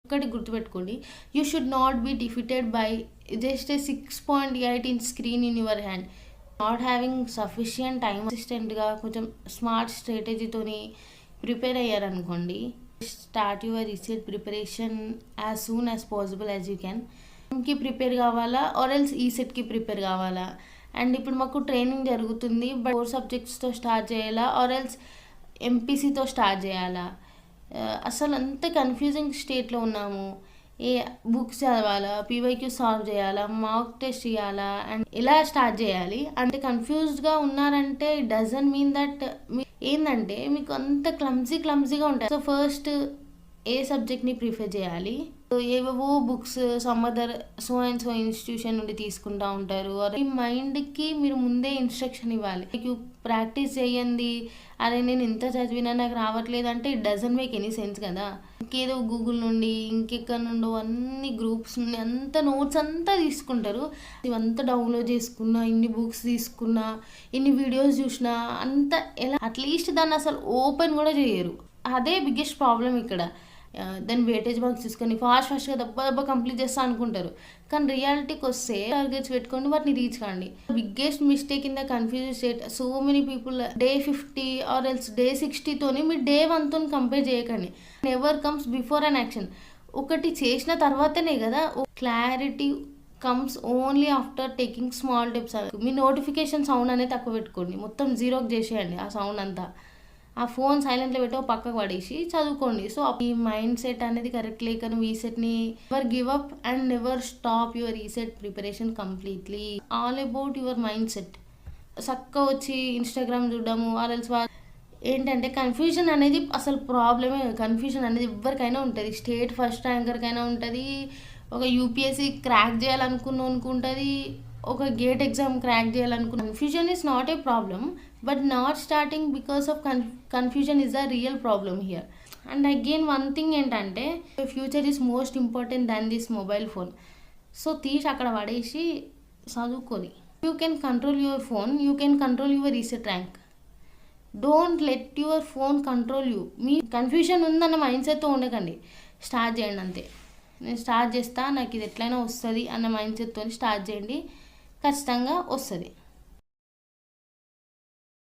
ఒకటి గుర్తుపెట్టుకోండి, you should not be defeated by just a 6.8 inch screen in your hand. Not having sufficient time అసిస్టెంట్గా కొంచెం smart స్ట్రాటజీతోని prepare అయ్యారనుకోండి, start your reset preparation as soon as possible as you can. కి prepare కావాలా or else ఈ సెట్కి prepare కావాలా. And ఇప్పుడు మాకు ట్రైనింగ్ జరుగుతుంది, బట్ 4 subjectsతో స్టార్ట్ చేయాలా ఆర్ ఎల్స్ ఎంపీసీతో స్టార్ట్ చేయాలా. అసలు అంత కన్ఫ్యూజింగ్ స్టేట్లో ఉన్నాము. ఏ బుక్స్ చదవాలా, పీవైక్యూ సాల్వ్ చేయాలా, మాక్ టెస్ట్ చేయాలా, అండ్ ఎలా స్టార్ట్ చేయాలి అంటే కన్ఫ్యూజ్డ్గా ఉన్నారంటే ఇట్ డజంట్ మీన్ దట్ ఏంటంటే మీకు అంత క్లమ్జీగా ఉంటాయి. సో ఫస్ట్ ఏ సబ్జెక్ట్ని ప్రిఫర్ చేయాలి, ఏవేవో books some other so and so institution నుండి తీసుకుంటూ ఉంటారు. మీ మైండ్కి మీరు ముందే ఇన్స్ట్రక్షన్ ఇవ్వాలి, మీకు ప్రాక్టీస్ చేయండి. అరే నేను ఇంత చదివినా నాకు రావట్లేదు అంటే it doesn't make any sense కదా. ఇంకేదో గూగుల్ నుండి ఇంకెక్కడ నుండో అన్ని గ్రూప్స్ నుండి అంత నోట్స్ అంతా తీసుకుంటారు. ఇవంతా డౌన్లోడ్ చేసుకున్నా, ఇన్ని బుక్స్ తీసుకున్నా, ఇన్ని వీడియోస్ చూసినా అంత ఎలా అట్లీస్ట్ దాన్ని అసలు ఓపెన్ కూడా చేయరు. అదే బిగ్గెస్ట్ ప్రాబ్లం ఇక్కడ. దాని వెయిటేజ్ మార్క్స్ తీసుకొని ఫాస్ట్గా దెబ్బ కంప్లీట్ చేస్తా అనుకుంటారు. కానీ రియాలిటీకి వస్తే టార్గెట్స్ పెట్టుకొని వాటిని రీచ్ కాండి. Biggest mistake in the confusion state. So many people day 50 or else day 60తోని మీరు డే 1తో కంపేర్ చేయకండి. Never comes before an action. ఒకటి చేసిన తర్వాతనే కదా clarity comes only after taking small steps. మీ నోటిఫికేషన్ సౌండ్ అనేది తక్కువ పెట్టుకోండి, మొత్తం జీరోకి చేసేయండి ఆ సౌండ్ అంతా. ఆ ఫోన్ సైలెంట్లో పెట్టో పక్కకు పడేసి చదువుకోండి. సో ఈ మైండ్ సెట్ అనేది కరెక్ట్ లేక నువ్వు ఈ సెట్ని never give up and never stop your reset preparation completely. All about your mind set. చక్కగా వచ్చి ఇన్స్టాగ్రామ్ చూడడము ఆర్ఎల్స్ ఏంటంటే కన్ఫ్యూజన్ అనేది అసలు ప్రాబ్లమే. కన్ఫ్యూజన్ అనేది ఎవరికైనా ఉంటుంది, స్టేట్ ఫస్ట్ ర్యాంకర్కైనా ఉంటుంది, ఒక యూపీఎస్సీ క్రాక్ చేయాలనుకున్నోనికి ఉంటుంది, ఒక గేట్ ఎగ్జామ్ క్రాక్ చేయాలనుకున్న. Confusion is not a problem, but not starting because of confusion is a real problem here. And again one thing ఏంటంటే future is most important than this mobile phone. So తీసి అక్కడ పడేసి చదువుకొని you can control your phone, you can control your reset rank. Don't let your phone control you. Me confusion ఉందన్న mind సెట్తో ఉండకండి, start చేయండి అంతే. నేను స్టార్ట్ చేస్తా, నాకు ఇది ఎట్లయినా వస్తుంది అన్న మైండ్ సెట్తో స్టార్ట్ చేయండి, ఖచ్చితంగా వస్తుంది.